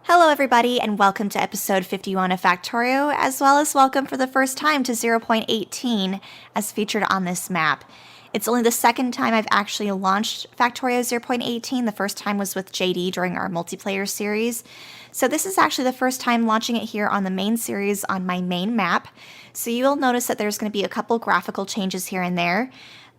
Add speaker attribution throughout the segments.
Speaker 1: Hello everybody and welcome to episode 51 of Factorio, as well as welcome for the first time to 0.18 as featured on this map. It's only the second time I've actually launched Factorio 0.18. The first time was with JD during our multiplayer series. So this is actually the first time launching it here on the main series on my main map. So you'll notice that there's going to be a couple graphical changes here and there.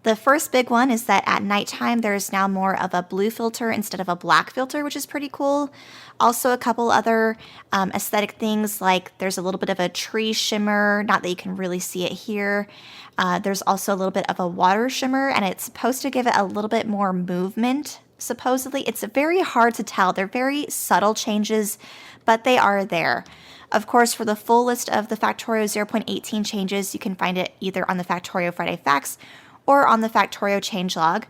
Speaker 1: The first big one is that at nighttime there's now more of a blue filter instead of a black filter, which is pretty cool. Also a couple other aesthetic things, like there's a little bit of a tree shimmer, not that you can really see it here. There's also a little bit of a water shimmer, and it's supposed to give it a little bit more movement, supposedly. It's very hard to tell. They're very subtle changes, but they are there. Of course, for the full list of the Factorio 0.18 changes, you can find it either on the Factorio Friday Facts or on the Factorio changelog.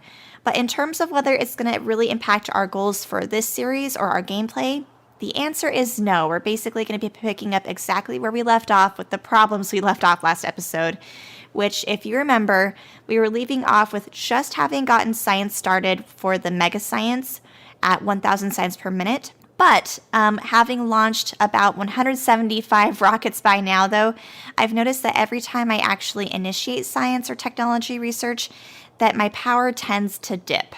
Speaker 1: But in terms of whether it's going to really impact our goals for this series or our gameplay, the answer is no. We're basically going to be picking up exactly where we left off with the problems we left off last episode, which, if you remember, we were leaving off with just having gotten science started for the mega science at 1,000 science per minute. But having launched about 175 rockets by now, though, I've noticed that every time I actually initiate science or technology research, that my power tends to dip.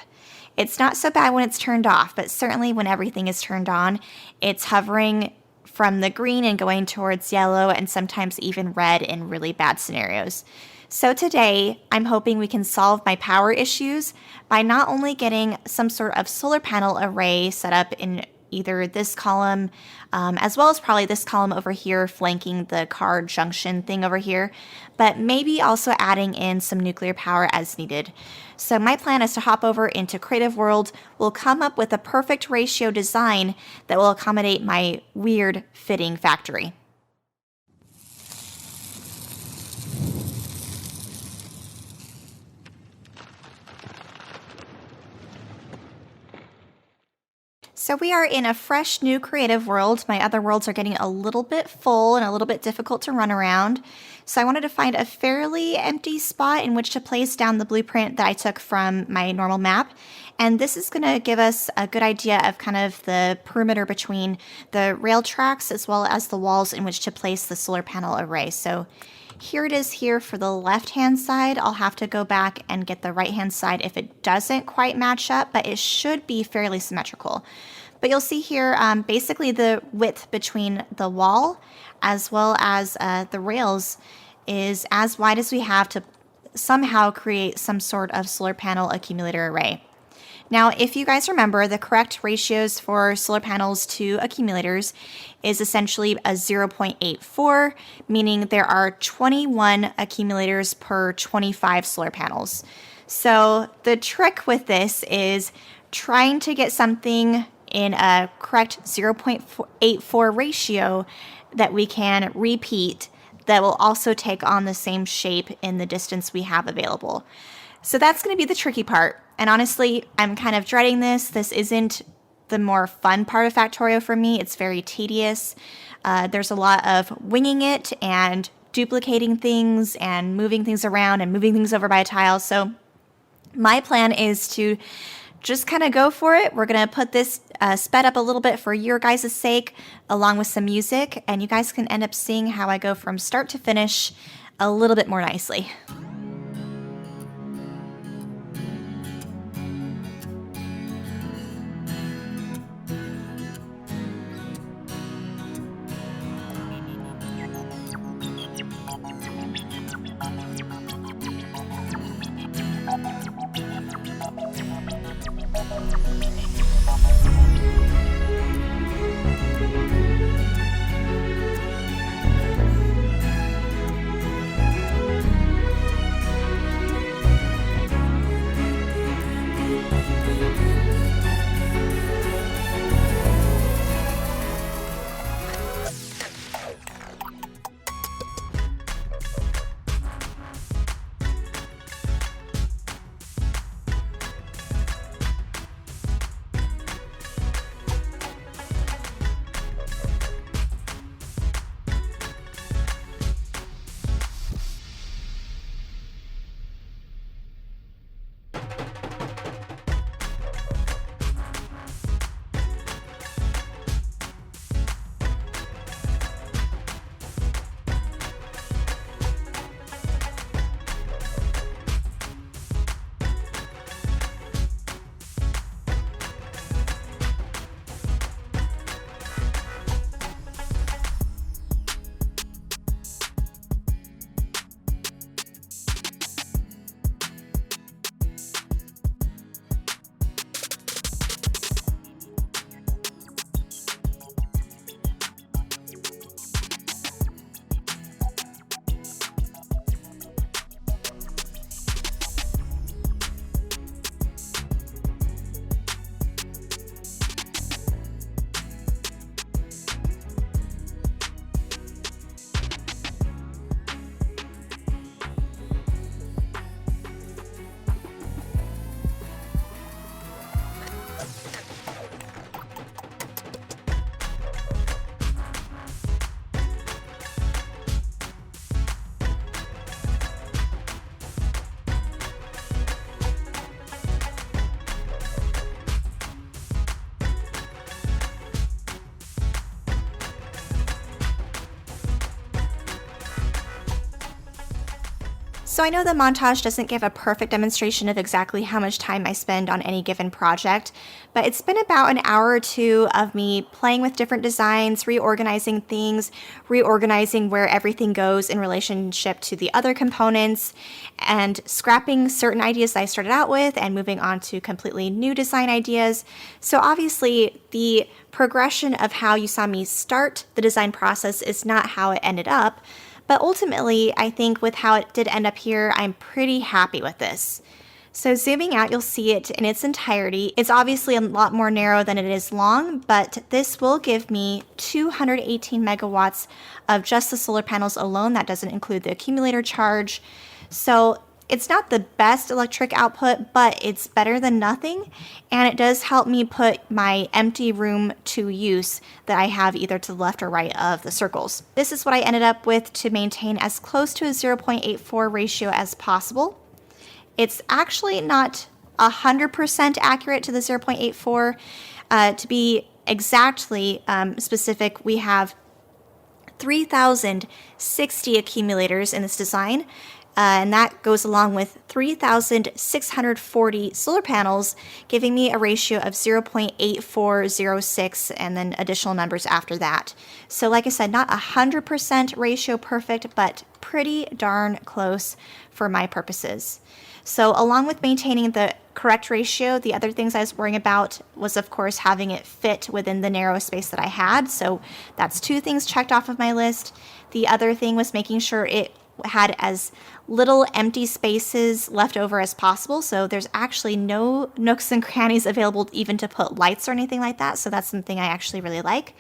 Speaker 1: It's not so bad when it's turned off, but certainly when everything is turned on, it's hovering from the green and going towards yellow and sometimes even red in really bad scenarios. So today, I'm hoping we can solve my power issues by not only getting some sort of solar panel array set up in either this column, as well as probably this column over here flanking the car junction thing over here, but maybe also adding in some nuclear power as needed. So my plan is to hop over into Creative World. We'll come up with a perfect ratio design that will accommodate my weird fitting factory. So we are in a fresh new creative world. My other worlds are getting a little bit full and a little bit difficult to run around. So I wanted to find a fairly empty spot in which to place down the blueprint that I took from my normal map. And this is going to give us a good idea of kind of the perimeter between the rail tracks as well as the walls in which to place the solar panel array. So here it is here for the left-hand side. I'll have to go back and get the right-hand side if it doesn't quite match up, but it should be fairly symmetrical. But you'll see here basically the width between the wall as well as the rails is as wide as we have to somehow create some sort of solar panel accumulator array. Now, if you guys remember, the correct ratios for solar panels to accumulators is essentially a 0.84, meaning there are 21 accumulators per 25 solar panels. So the trick with this is trying to get something in a correct 0.84 ratio that we can repeat that will also take on the same shape in the distance we have available. So that's going to be the tricky part. And honestly, I'm kind of dreading this. This isn't the more fun part of Factorio for me. It's very tedious. There's a lot of winging it and duplicating things and moving things around and moving things over by a tile. So my plan is to just kind of go for it. We're going to put this sped up a little bit for your guys' sake, along with some music, and you guys can end up seeing how I go from start to finish a little bit more nicely. So I know the montage doesn't give a perfect demonstration of exactly how much time I spend on any given project, but it's been about an hour or two of me playing with different designs, reorganizing things, reorganizing where everything goes in relationship to the other components, and scrapping certain ideas that I started out with and moving on to completely new design ideas. So obviously the progression of how you saw me start the design process is not how it ended up. But ultimately, I think with how it did end up here, I'm pretty happy with this. So zooming out, you'll see it in its entirety. It's obviously a lot more narrow than it is long, but this will give me 218 megawatts of just the solar panels alone. That doesn't include the accumulator charge. So it's not the best electric output, but it's better than nothing, and it does help me put my empty room to use that I have either to the left or right of the circles. This is what I ended up with to maintain as close to a 0.84 ratio as possible. It's actually not 100% accurate to the 0.84. To be exactly specific, we have 3,060 accumulators in this design. And that goes along with 3,640 solar panels, giving me a ratio of 0.8406 and then additional numbers after that. So like I said, not 100% ratio perfect, but pretty darn close for my purposes. So along with maintaining the correct ratio, the other things I was worrying about was, of course, having it fit within the narrow space that I had. So that's 2 things checked off of my list. The other thing was making sure it had as little empty spaces left over as possible. So there's actually no nooks and crannies available even to put lights or anything like that. So that's something I actually really like.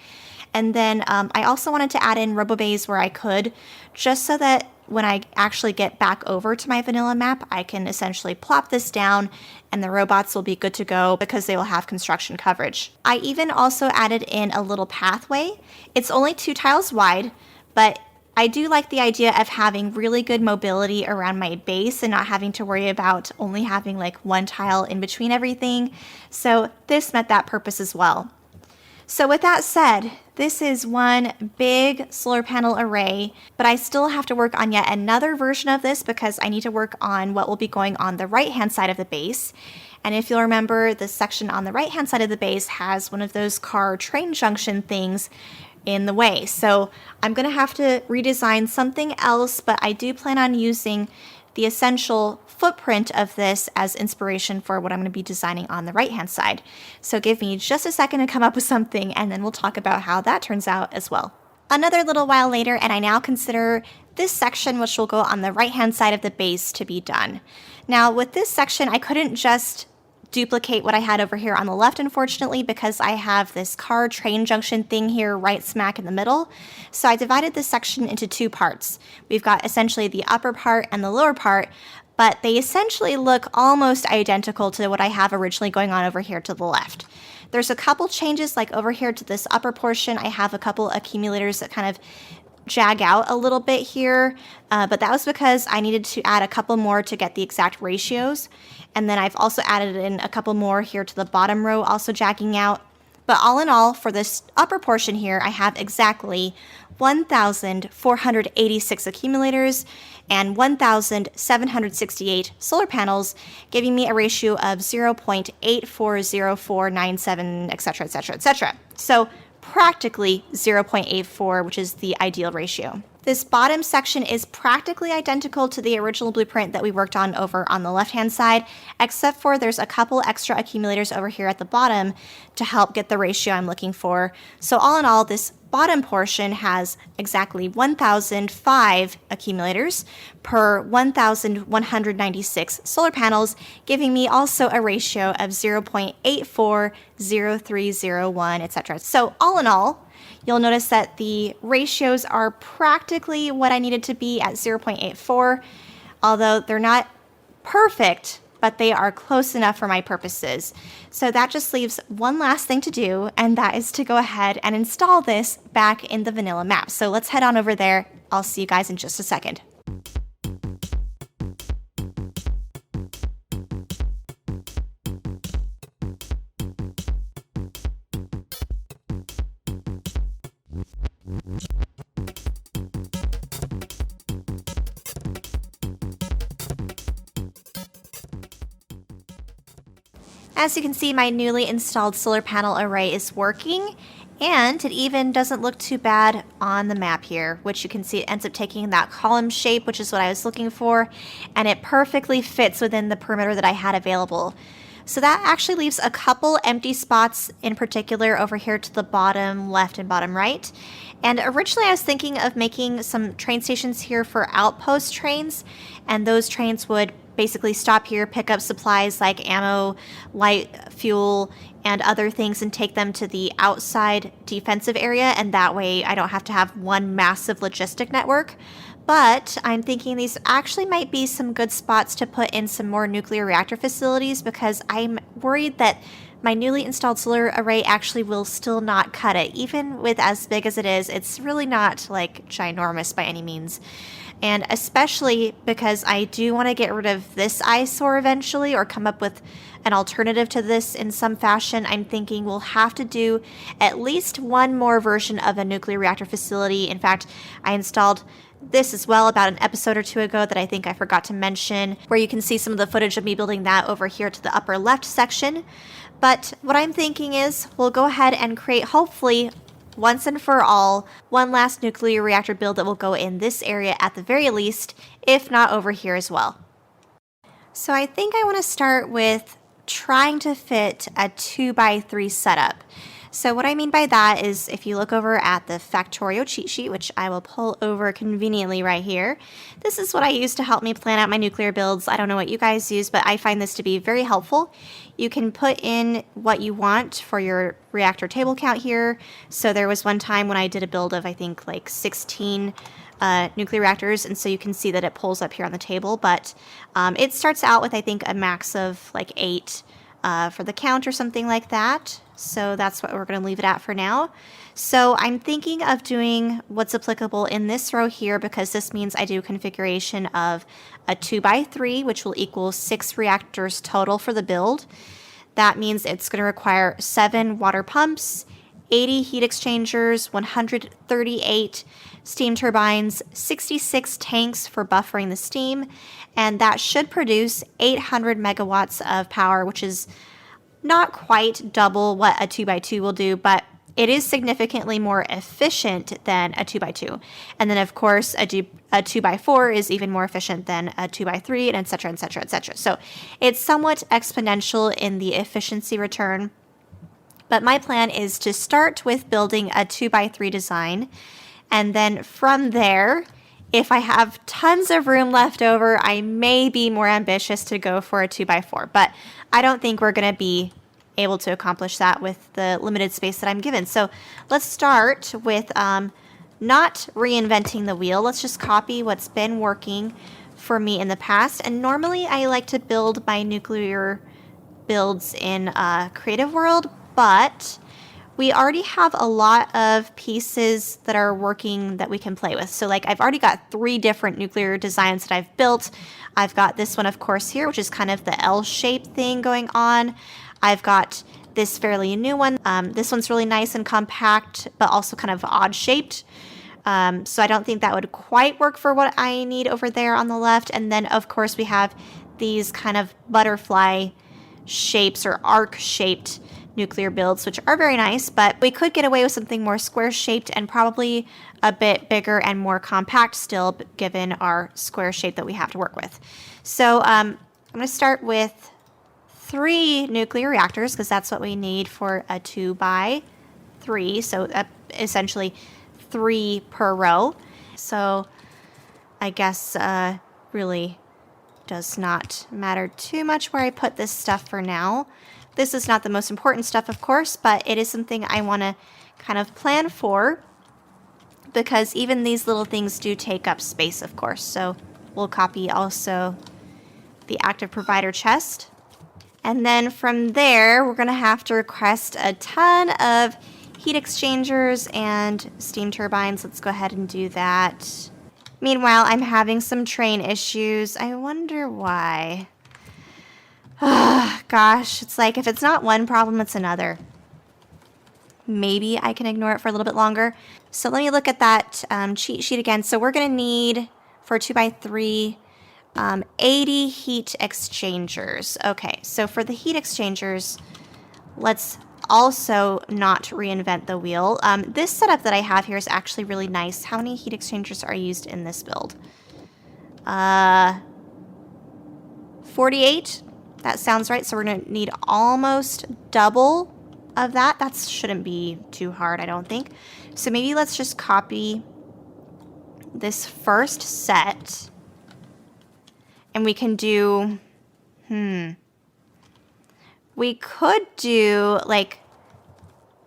Speaker 1: And then I also wanted to add in robo-bays where I could, just so that when I actually get back over to my vanilla map, I can essentially plop this down and the robots will be good to go because they will have construction coverage. I even also added in a little pathway. It's only 2 tiles wide, but I do like the idea of having really good mobility around my base and not having to worry about only having like 1 tile in between everything. So this met that purpose as well. So with that said, this is one big solar panel array, but I still have to work on yet another version of this because I need to work on what will be going on the right-hand side of the base. And if you'll remember, the section on the right-hand side of the base has one of those car train junction things in the way. So I'm going to have to redesign something else, but I do plan on using the essential footprint of this as inspiration for what I'm going to be designing on the right-hand side. So give me just a second to come up with something, and then we'll talk about how that turns out as well. Another little while later, and I now consider this section, which will go on the right-hand side of the base, to be done. Now, with this section, I couldn't just duplicate what I had over here on the left, unfortunately, because I have this car train junction thing here right smack in the middle. So I divided this section into 2 parts. We've got essentially the upper part and the lower part, but they essentially look almost identical to what I have originally going on over here to the left. There's a couple changes, like over here to this upper portion, I have a couple accumulators that kind of jag out a little bit here, but that was because I needed to add a couple more to get the exact ratios. And then I've also added in a couple more here to the bottom row, also jagging out. But all in all, for this upper portion here, I have exactly 1,486 accumulators and 1,768 solar panels, giving me a ratio of 0.840497, etc., etc., etc. So practically 0.84, which is the ideal ratio. This bottom section is practically identical to the original blueprint that we worked on over on the left-hand side, except for there's a couple extra accumulators over here at the bottom to help get the ratio I'm looking for. So all in all, this bottom portion has exactly 1,005 accumulators per 1,196 solar panels, giving me also a ratio of 0.840301, etc. So all in all, you'll notice that the ratios are practically what I needed to be at 0.84, although they're not perfect, but they are close enough for my purposes. So that just leaves one last thing to do, and that is to go ahead and install this back in the vanilla map. So let's head on over there. I'll see you guys in just a second. As you can see, my newly installed solar panel array is working, and it even doesn't look too bad on the map here, which you can see it ends up taking that column shape, which is what I was looking for, and it perfectly fits within the perimeter that I had available. So that actually leaves a couple empty spots in particular over here to the bottom left and bottom right. And originally I was thinking of making some train stations here for outpost trains, and those trains would basically stop here, pick up supplies like ammo, light fuel, and other things and take them to the outside defensive area, and that way I don't have to have one massive logistic network. But I'm thinking these actually might be some good spots to put in some more nuclear reactor facilities, because I'm worried that my newly installed solar array actually will still not cut it. Even with as big as it is, it's really not like ginormous by any means. And especially because I do want to get rid of this eyesore eventually, or come up with an alternative to this in some fashion, I'm thinking we'll have to do at least one more version of a nuclear reactor facility. In fact, I installed this as well about an episode or two ago that I think I forgot to mention, where you can see some of the footage of me building that over here to the upper left section. But what I'm thinking is we'll go ahead and create, hopefully once and for all, one last nuclear reactor build that will go in this area at the very least, if not over here as well. So I think I want to start with trying to fit a 2x3 setup. So what I mean by that is, if you look over at the Factorio cheat sheet, which I will pull over conveniently right here, this is what I use to help me plan out my nuclear builds. I don't know what you guys use, but I find this to be very helpful. You can put in what you want for your reactor table count here. So there was one time when I did a build of, I think, like 16 nuclear reactors, and so you can see that it pulls up here on the table, but it starts out with, I think, a max of like 8 for the count or something like that. So that's what we're going to leave it at for now. So I'm thinking of doing what's applicable in this row here, because this means I do configuration of a 2x3, which will equal 6 reactors total for the build. That means it's going to require 7 water pumps, 80 heat exchangers, 138 steam turbines, 66 tanks for buffering the steam, and that should produce 800 megawatts of power, which is not quite double what a 2x2 will do, but it is significantly more efficient than a 2x2. And then, of course, a 2x4 is even more efficient than a 2x3, and et cetera, et cetera, et cetera. So it's somewhat exponential in the efficiency return. But my plan is to start with building a 2x3 design, and then from there, if I have tons of room left over, I may be more ambitious to go for a 2x4, but I don't think we're going to be able to accomplish that with the limited space that I'm given. So let's start with not reinventing the wheel. Let's just copy what's been working for me in the past. And normally I like to build my nuclear builds in Creative World, but we already have a lot of pieces that are working that we can play with. So like I've already got 3 different nuclear designs that I've built. I've got this one, of course, here, which is kind of the L-shaped thing going on. I've got this fairly new one. This one's really nice and compact, but also kind of odd-shaped. So I don't think that would quite work for what I need over there on the left. And then, of course, we have these kind of butterfly shapes or arc-shaped nuclear builds, which are very nice, but we could get away with something more square-shaped and probably a bit bigger and more compact still, given our square shape that we have to work with. So I'm going to start with 3 nuclear reactors, because that's what we need for a 2x3, so essentially 3 per row. So I guess really does not matter too much where I put this stuff for now. This is not the most important stuff, of course, but it is something I want to kind of plan for, because even these little things do take up space, of course. So we'll copy also the active provider chest. And then from there, we're going to have to request a ton of heat exchangers and steam turbines. Let's go ahead and do that. Meanwhile, I'm having some train issues. I wonder why. Gosh, it's like if it's not one problem, it's another. Maybe I can ignore it for a little bit longer. So let me look at that cheat sheet again. So we're going to need, for 2x3, 80 heat exchangers. Okay, so for the heat exchangers, let's also not reinvent the wheel. This setup that I have here is actually really nice. How many heat exchangers are used in this build? 48. That sounds right. So we're going to need almost double of that. That shouldn't be too hard, I don't think. So maybe let's just copy this first set. And we can do, we could do like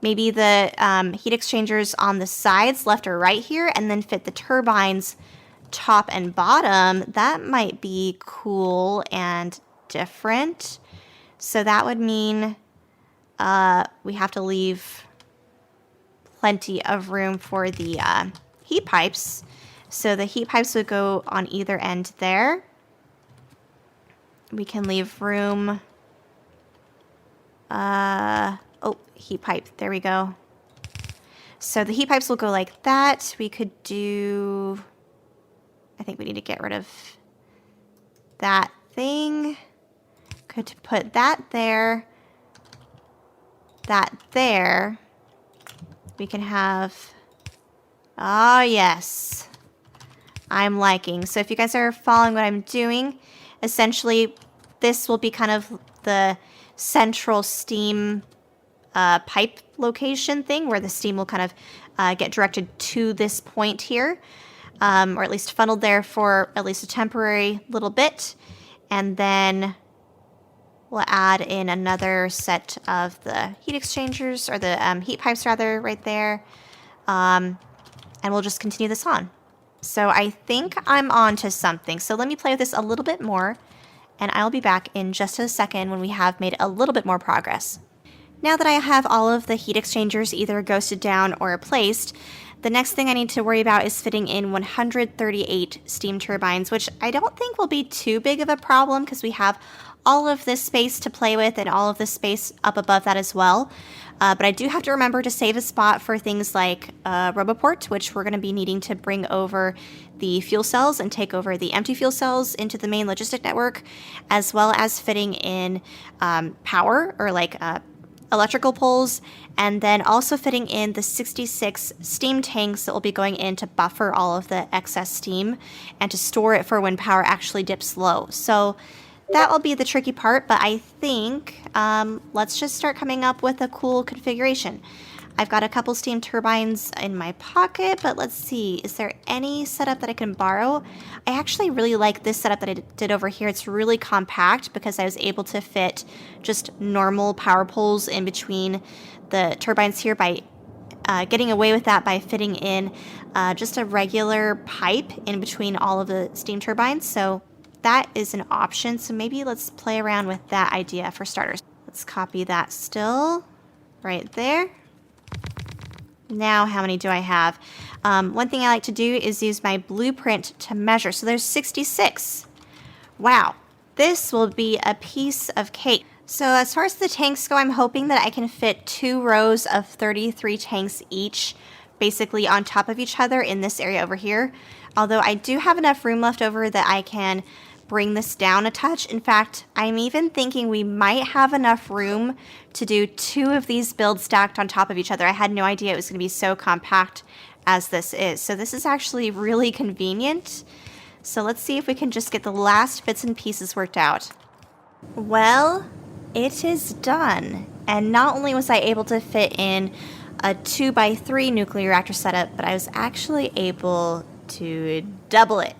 Speaker 1: maybe the heat exchangers on the sides, left or right here, and then fit the turbines top and bottom. That might be cool and different. So that would mean we have to leave plenty of room for the heat pipes. So the heat pipes would go on either end there. We can leave room. Oh, heat pipe. There we go. So the heat pipes will go like that. We could do, I think we need to get rid of that thing. Could put that there. That there. We can have, oh yes. I'm liking. So if you guys are following what I'm doing, essentially this will be kind of the central steam pipe location thing where the steam will kind of get directed to this point here, or at least funneled there for at least a temporary little bit. And then we'll add in another set of the heat exchangers, or the heat pipes rather, right there. And we'll just continue this on. So I think I'm on to something. So let me play with this a little bit more, and I'll be back in just a second when we have made a little bit more progress. Now that I have all of the heat exchangers either ghosted down or replaced, the next thing I need to worry about is fitting in 138 steam turbines, which I don't think will be too big of a problem because we have all of this space to play with and all of this space up above that as well. But I do have to remember to save a spot for things like Roboport, which we're going to be needing to bring over the fuel cells and take over the empty fuel cells into the main logistic network, as well as fitting in power, or like electrical poles, and then also fitting in the 66 steam tanks that will be going in to buffer all of the excess steam and to store it for when power actually dips low. So that will be the tricky part, but I think let's just start coming up with a cool configuration. I've got a couple steam turbines in my pocket, but let's see, is there any setup that I can borrow? I actually really like this setup that I did over here. It's really compact because I was able to fit just normal power poles in between the turbines here by getting away with that by fitting in just a regular pipe in between all of the steam turbines. So that is an option. So maybe let's play around with that idea for starters. Let's copy that still right there. Now, how many do I have? One thing I like to do is use my blueprint to measure. So there's 66. Wow, this will be a piece of cake. So as far as the tanks go, I'm hoping that I can fit 2 rows of 33 tanks each, basically on top of each other in this area over here. Although I do have enough room left over that I can bring this down a touch. In fact, I'm even thinking we might have enough room to do 2 of these builds stacked on top of each other. I had no idea it was going to be so compact as this is. So this is actually really convenient. So let's see if we can just get the last bits and pieces worked out. Well, it is done. And not only was I able to fit in a 2x3 nuclear reactor setup, but I was actually able to double it.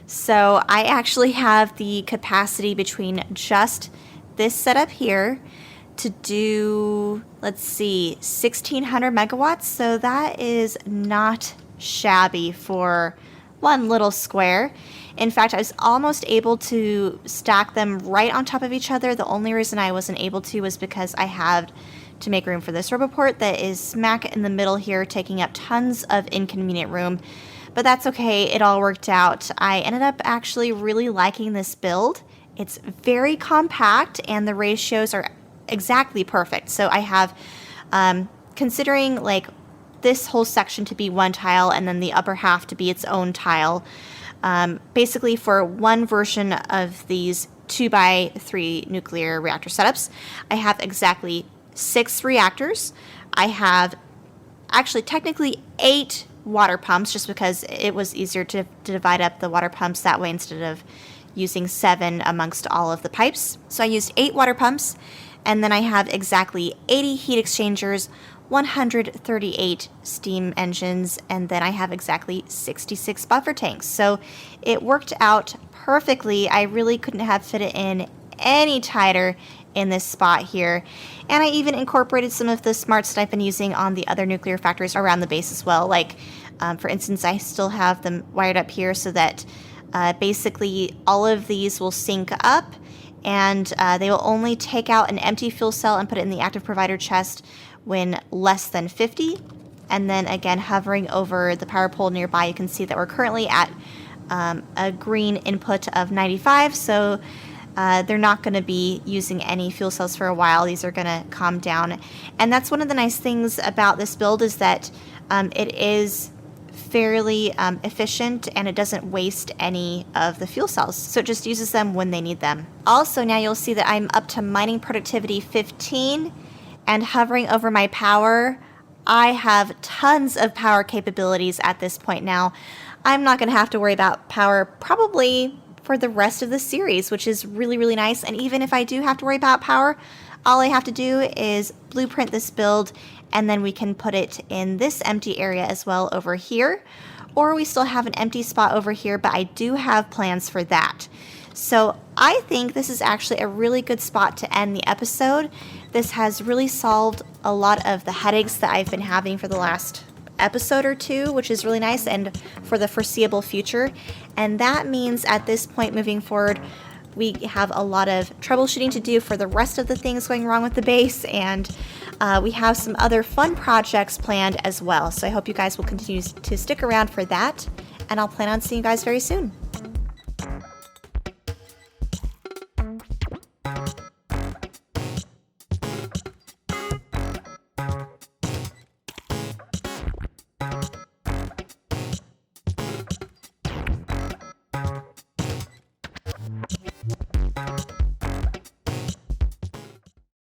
Speaker 1: So I actually have the capacity between just this setup here to do, let's see, 1600 megawatts. So that is not shabby for one little square. In fact, I was almost able to stack them right on top of each other. The only reason I wasn't able to was because I had to make room for this Roboport that is smack in the middle here, taking up tons of inconvenient room. But that's okay, it all worked out. I ended up actually really liking this build. It's very compact and the ratios are exactly perfect. So I have, considering like this whole section to be one tile and then the upper half to be its own tile, Basically, for one version of these 2x3 nuclear reactor setups, I have exactly 6 reactors. I have actually technically 8 water pumps, just because it was easier to divide up the water pumps that way instead of using 7 amongst all of the pipes. So I used 8 water pumps, and then I have exactly 80 heat exchangers, 138 steam engines, and then I have exactly 66 buffer tanks. So it worked out perfectly. I really couldn't have fit it in any tighter in this spot here. And I even incorporated some of the smarts that I've been using on the other nuclear factories around the base as well. Like, for instance, I still have them wired up here so that basically all of these will sync up, and they will only take out an empty fuel cell and put it in the active provider chest when less than 50. And then again, hovering over the power pole nearby, you can see that we're currently at a green input of 95. So they're not going to be using any fuel cells for a while. These are going to calm down. And that's one of the nice things about this build, is that it is fairly efficient, and it doesn't waste any of the fuel cells. So it just uses them when they need them. Also, now you'll see that I'm up to mining productivity 15, and hovering over my power, I have tons of power capabilities at this point now. I'm not going to have to worry about power probably for the rest of the series, which is really, really nice. And even if I do have to worry about power, all I have to do is blueprint this build, and then we can put it in this empty area as well over here. Or we still have an empty spot over here, but I do have plans for that. So I think this is actually a really good spot to end the episode. This has really solved a lot of the headaches that I've been having for the last episode or two, which is really nice, and for the foreseeable future. And that means at this point moving forward, we have a lot of troubleshooting to do for the rest of the things going wrong with the base, and we have some other fun projects planned as well. So I hope you guys will continue to stick around for that, and I'll plan on seeing you guys very soon.